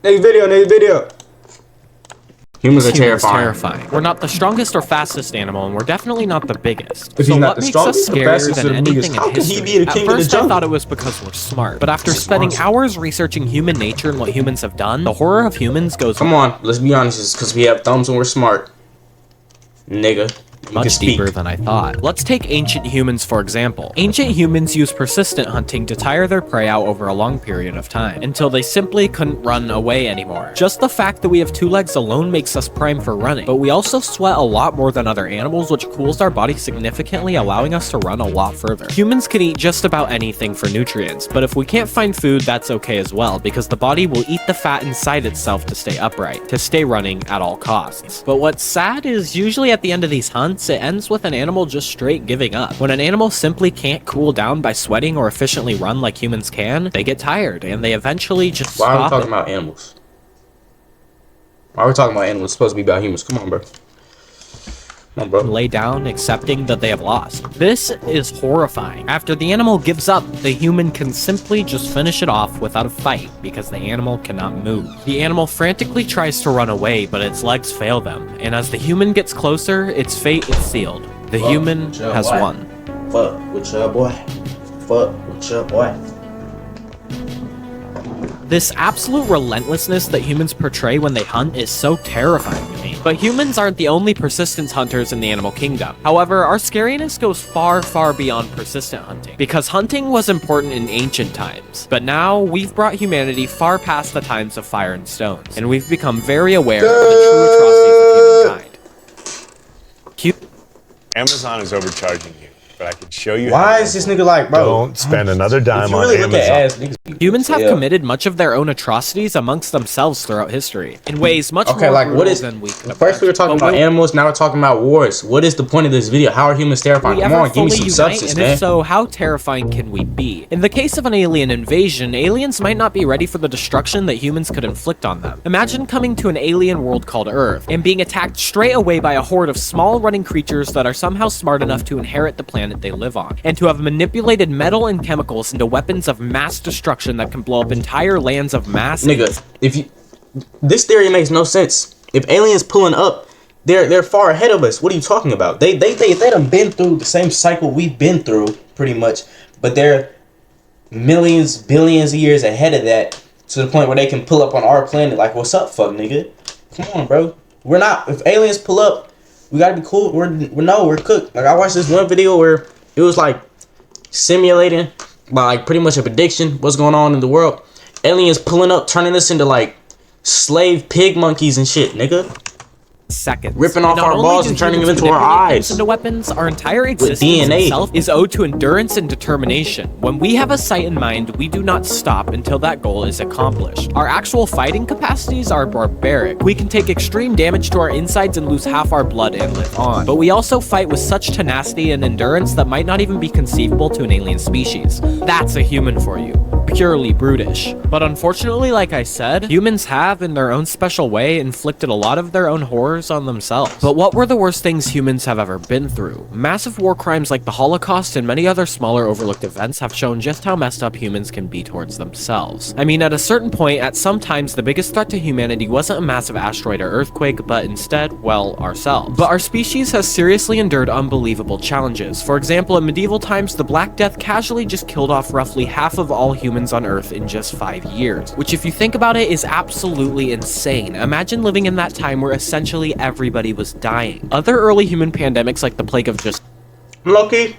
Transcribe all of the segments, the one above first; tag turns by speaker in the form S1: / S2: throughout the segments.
S1: Next video, next video. Humans are
S2: terrifying. We're not the strongest or fastest animal, and we're definitely not the biggest.
S1: If
S2: so
S1: he's not
S2: what
S1: the
S2: makes us
S1: strongest, the
S2: scarier
S1: fastest, or
S2: than
S1: the
S2: anything
S1: biggest, how
S2: in
S1: can he
S2: history?
S1: be the
S2: At
S1: king of the
S2: first, I
S1: jungle?
S2: thought it was because we're smart, but after spending
S1: smart.
S2: hours researching human nature and what humans have done, the horror of humans goes
S1: Come on, let's be honest. It's because we have thumbs and we're smart, nigga.
S2: much deeper than I thought. Let's take ancient humans for example. Ancient humans used persistent hunting to tire their prey out over a long period of time, until they simply couldn't run away anymore. Just the fact that we have 2 legs alone makes us prime for running, but we also sweat a lot more than other animals, which cools our body significantly, allowing us to run a lot further. Humans can eat just about anything for nutrients, but if we can't find food, that's okay as well, because the body will eat the fat inside itself to stay upright, to stay running at all costs. But what's sad is usually at the end of these hunts, it ends with an animal just straight giving up. When an animal simply can't cool down by sweating or efficiently run like humans can, they get tired and they eventually just stop.
S1: Why are we talking about animals? Why are we talking about animals? It's supposed to be about humans. Come on, bro. Come on, bro.
S2: Lay down, accepting that they have lost. This is horrifying. After the animal gives up, the human can simply just finish it off without a fight because the animal cannot move. The animal frantically tries to run away, but its legs fail them, and as the human gets closer, its fate is sealed. The human has won.
S1: Fuck with your boy. Fuck with your boy.
S2: This absolute relentlessness that humans portray when they hunt is so terrifying to me. But humans aren't the only persistence hunters in the animal kingdom. However, our scariness goes far, far beyond persistent hunting, because hunting was important in ancient times. But now, we've brought humanity far past the times of fire and stones, and we've become very aware of the true atrocities of humankind.
S3: Amazon is overcharging you, but I can show you.
S1: Why is this nigga like, bro?
S3: Don't spend another dime on
S1: really look
S3: Amazon.
S1: at ass, niggas,
S2: Humans have committed much of their own atrocities amongst themselves throughout history, in ways much more
S1: like what
S2: brutal
S1: is
S2: than we could
S1: first we were talking about animals, now we're talking about wars. What is the point of this video? How are humans terrifying? Come on, give me some substance,
S2: and
S1: man.
S2: if so, how terrifying can we be? In the case of an alien invasion, aliens might not be ready for the destruction that humans could inflict on them. Imagine coming to an alien world called Earth and being attacked straight away by a horde of small running creatures that are somehow smart enough to inherit the planet they live on, and to have manipulated metal and chemicals into weapons of mass destruction that can blow up entire lands of mass.
S1: Nigga, if you, this theory makes no sense. If aliens pulling up, they're far ahead of us. What are you talking about? They done been through the same cycle we've been through, pretty much, but they're millions, billions of years ahead of that, to the point where they can pull up on our planet. Like, what's up, fuck nigga? Come on, bro. We're not. If aliens pull up, we gotta be cool. We're cooked. Like, I watched this one video where it was like simulating by like pretty much a prediction what's going on in the world. Aliens pulling up, turning us into like slave pig monkeys and shit, nigga.
S2: Seconds.
S1: Ripping off our balls and turning them into our eyes.
S2: Into weapons, our entire existence
S1: DNA.
S2: itself is owed to endurance and determination. When we have a sight in mind, we do not stop until that goal is accomplished. Our actual fighting capacities are barbaric. We can take extreme damage to our insides and lose half our blood and live on. But we also fight with such tenacity and endurance that might not even be conceivable to an alien species. That's a human for you. Purely brutish. But unfortunately, like I said, humans have, in their own special way, inflicted a lot of their own horrors on themselves. But what were the worst things humans have ever been through? Massive war crimes like the Holocaust and many other smaller overlooked events have shown just how messed up humans can be towards themselves. I mean, at a certain point, at some times, the biggest threat to humanity wasn't a massive asteroid or earthquake, but instead, well, ourselves. But our species has seriously endured unbelievable challenges. For example, in medieval times, the Black Death casually just killed off roughly half of all humans on Earth in just 5 years, which if you think about it is absolutely insane. Imagine living in that time where essentially everybody was dying. Other early human pandemics like the plague of just
S1: Loki,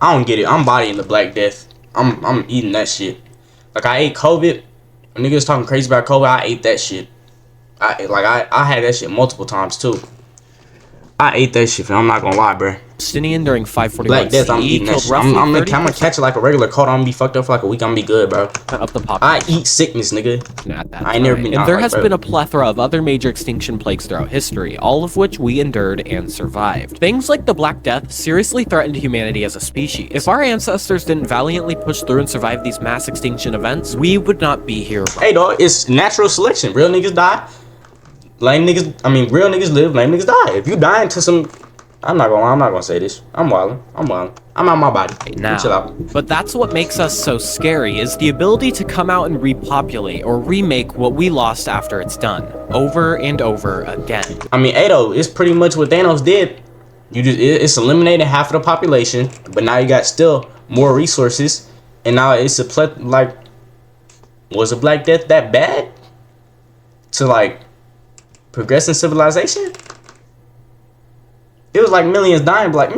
S1: I don't get it. I'm bodying the Black Death. I'm eating that shit. Like, I ate COVID. When niggas talking crazy about COVID, I ate that shit. I had that shit multiple times too. I ate that shit, fam. I'm not gonna lie, bro.
S2: Justinian during 541
S1: Black Death, I'm eating that shit. I'm gonna catch it like a regular cold. I'm gonna be fucked up for like a week. I'm gonna be good, bro.
S2: of the population.
S1: I eat sickness, nigga.
S2: At that
S1: I ain't never
S2: time.
S1: been
S2: And
S1: out
S2: there
S1: like,
S2: has
S1: bro.
S2: been a plethora of other major extinction plagues throughout history, all of which we endured and survived. Things like the Black Death seriously threatened humanity as a species. If our ancestors didn't valiantly push through and survive these mass extinction events, we would not be here.
S1: Hey, dog, it's natural selection. Real niggas die. Lame niggas, real niggas live. Lame niggas die. If you die into some I'm not gonna say this. I'm wildin'. I'm out my body.
S2: Now.
S1: Chill out.
S2: But that's what makes us so scary, is the ability to come out and repopulate or remake what we lost after it's done, over and over again.
S1: I mean, Ado, it's pretty much what Thanos did. It's eliminated half of the population, but now you got still more resources, and now it's like, was a Black Death that bad to like progress in civilization? It was like millions dying, but like,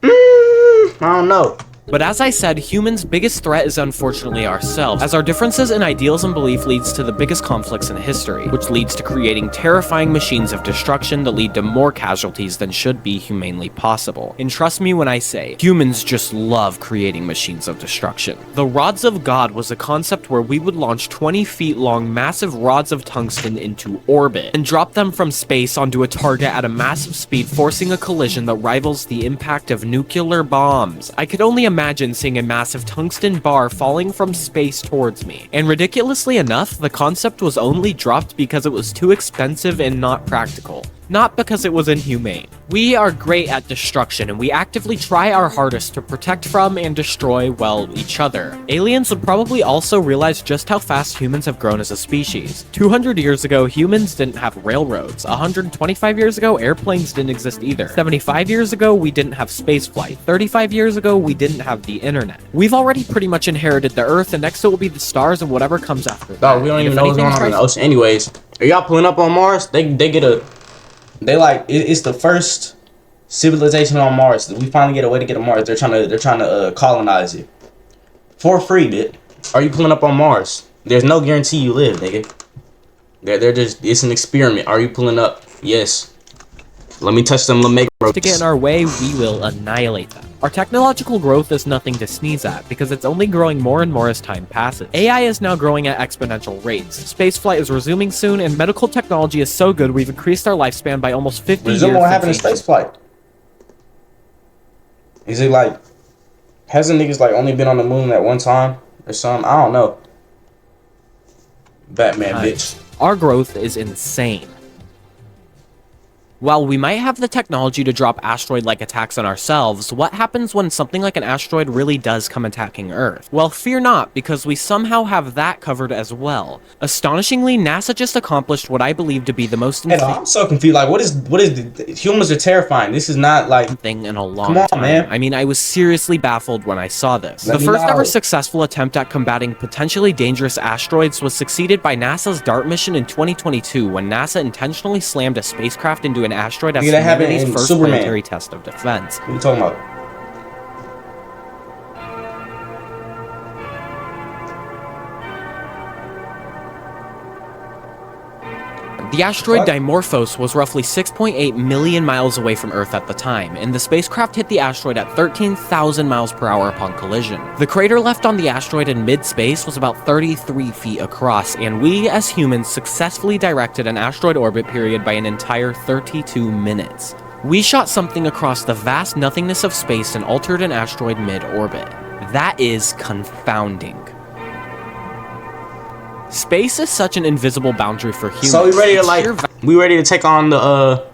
S1: I don't know.
S2: But as I said, humans' biggest threat is unfortunately ourselves, as our differences in ideals and belief leads to the biggest conflicts in history, which leads to creating terrifying machines of destruction that lead to more casualties than should be humanely possible. And trust me when I say, humans just love creating machines of destruction. The Rods of God was a concept where we would launch 20 feet long massive rods of tungsten into orbit, and drop them from space onto a target at a massive speed, forcing a collision that rivals the impact of nuclear bombs. I could only imagine seeing a massive tungsten bar falling from space towards me. And ridiculously enough, the concept was only dropped because it was too expensive and not practical. Not because it was inhumane. We are great at destruction, and we actively try our hardest to protect from and destroy, well, each other. Aliens would probably also realize just how fast humans have grown as a species. 200 years ago, humans didn't have railroads. 125 years ago, airplanes didn't exist either. 75 years ago, we didn't have spaceflight. 35 years ago, we didn't have the internet. We've already pretty much inherited the Earth, and next it will be the stars and whatever comes after that.
S1: Dog, we don't even know what's going on in the ocean. Anyways, are y'all pulling up on Mars? It's the first civilization on Mars. We finally get a way to get to Mars. They're trying to colonize it for free, bitch. Are you pulling up on Mars? There's no guarantee you live, nigga. They're just, it's an experiment. Are you pulling up? Yes. Let me touch them. Let me make
S2: to get in our way, we will annihilate them. Our technological growth is nothing to sneeze at, because it's only growing more and more as time passes. AI is now growing at exponential rates. Spaceflight is resuming soon, and medical technology is so good we've increased our lifespan by almost 50 years.
S1: Resume what happened in spaceflight? Is it like, hasn't niggas like only been on the moon at one time or something? I don't know. Batman, bitch.
S2: Our growth is insane. While we might have the technology to drop asteroid-like attacks on ourselves, what happens when something like an asteroid really does come attacking Earth? Well, fear not, because we somehow have that covered as well. Astonishingly, NASA just accomplished what I believe to be the most
S1: insane. I'm so confused. Like, what is humans are terrifying. This is not like
S2: thing in a long time. Man. I mean, I was seriously baffled when I saw this. The first ever successful attempt at combating potentially dangerous asteroids was succeeded by NASA's DART mission in 2022, when NASA intentionally slammed a spacecraft into an asteroid as humanity's first planetary test of defense.
S1: What are you talking about?
S2: The asteroid Dimorphos was roughly 6.8 million miles away from Earth at the time, and the spacecraft hit the asteroid at 13,000 miles per hour upon collision. The crater left on the asteroid in mid-space was about 33 feet across, and we, as humans, successfully directed an asteroid orbit period by an entire 32 minutes. We shot something across the vast nothingness of space and altered an asteroid mid-orbit. That is confounding. Space is such an invisible boundary for humans.
S1: So we ready to take on the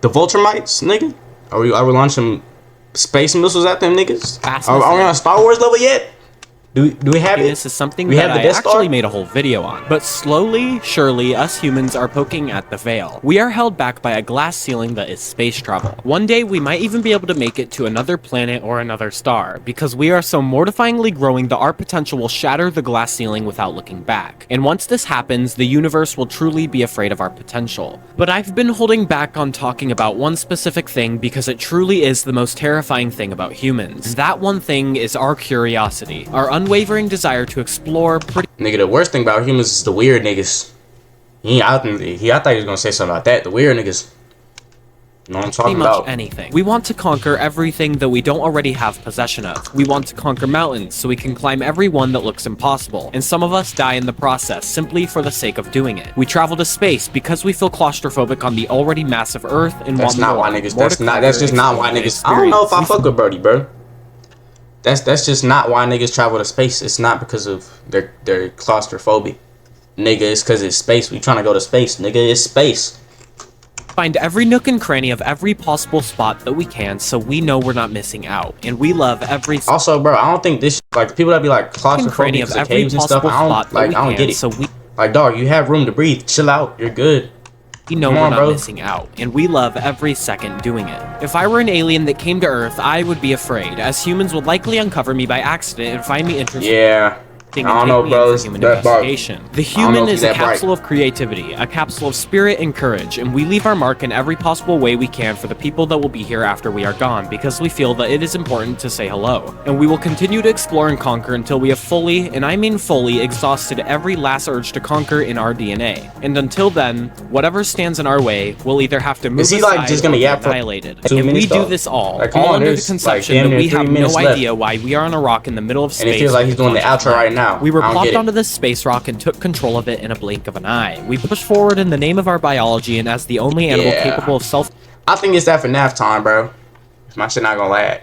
S1: Vulturemites, nigga? Are we launching space missiles at them niggas? Are we on a Star Wars level yet? Do we have it?
S2: This is something that I actually made a whole video on. But slowly, surely, us humans are poking at the veil. We are held back by a glass ceiling that is space travel. One day, we might even be able to make it to another planet or another star. Because we are so mortifyingly growing that our potential will shatter the glass ceiling without looking back. And once this happens, the universe will truly be afraid of our potential. But I've been holding back on talking about one specific thing because it truly is the most terrifying thing about humans. That one thing is our curiosity. Our unwavering desire to explore
S1: Nigga, the worst thing about humans is the weird niggas. I thought he was gonna say something about that. The weird niggas. You know what I'm talking about?
S2: Anything. We want to conquer everything that we don't already have possession of. We want to conquer mountains so we can climb every one that looks impossible. And some of us die in the process simply for the sake of doing it. We travel to space because we feel claustrophobic on the already massive Earth and
S1: that's not why niggas. That's just not why niggas. I don't know if I fuck with Birdie, bro. That's just not why niggas travel to space. It's not because of their claustrophobic. Nigga, it's because it's space. We trying to go to space. Nigga, it's space.
S2: Find every nook and cranny of every possible spot that we can so we know we're not missing out. And we love every
S1: Also, bro, I don't think this, like, the people that be like
S2: cranny
S1: claustrophobic
S2: of
S1: to
S2: every
S1: caves and stuff,
S2: possible
S1: I
S2: spot
S1: don't,
S2: that we
S1: I don't
S2: can
S1: get it.
S2: so we
S1: Like, dog, you have room to breathe. Chill out. You're good.
S2: know
S1: Come
S2: we're
S1: on,
S2: not
S1: bro.
S2: missing out, and we love every second doing it. If I were an alien that came to Earth, I would be afraid, as humans would likely uncover me by accident and find me interesting.
S1: Yeah. I
S2: And
S1: don't
S2: take
S1: know,
S2: me
S1: bro.
S2: in for
S1: It's
S2: human
S1: that bright.
S2: investigation. The
S1: I don't know
S2: human
S1: if
S2: is
S1: it's
S2: a
S1: that bright.
S2: capsule of creativity, a capsule of spirit and courage, and we leave our mark in every possible way we can for the people that will be here after we are gone, because we feel that it is important to say hello. And we will continue to explore and conquer until we have fully, and I mean fully, exhausted every last urge to conquer in our DNA. And until then, whatever stands in our way, we'll either have to move
S1: Is he,
S2: aside
S1: like, just gonna
S2: or
S1: yap
S2: be
S1: for
S2: annihilated.
S1: 2
S2: And we
S1: minutes,
S2: do
S1: though?
S2: this all,
S1: Like, come
S2: all
S1: on,
S2: under the
S1: there's, like,
S2: conception
S1: damn
S2: that
S1: near
S2: we
S1: 3
S2: have
S1: minutes
S2: no
S1: left.
S2: idea why we are on a rock in the middle of space.
S1: And it feels like he's doing the outro right now.
S2: We were
S1: I don't
S2: plopped
S1: get it.
S2: onto this space rock and took control of it in a blink of an eye. We pushed forward in the name of our biology and as the only animal
S1: Yeah.
S2: capable of self-
S1: I think it's that FNAF time, bro. My shit not gonna lag.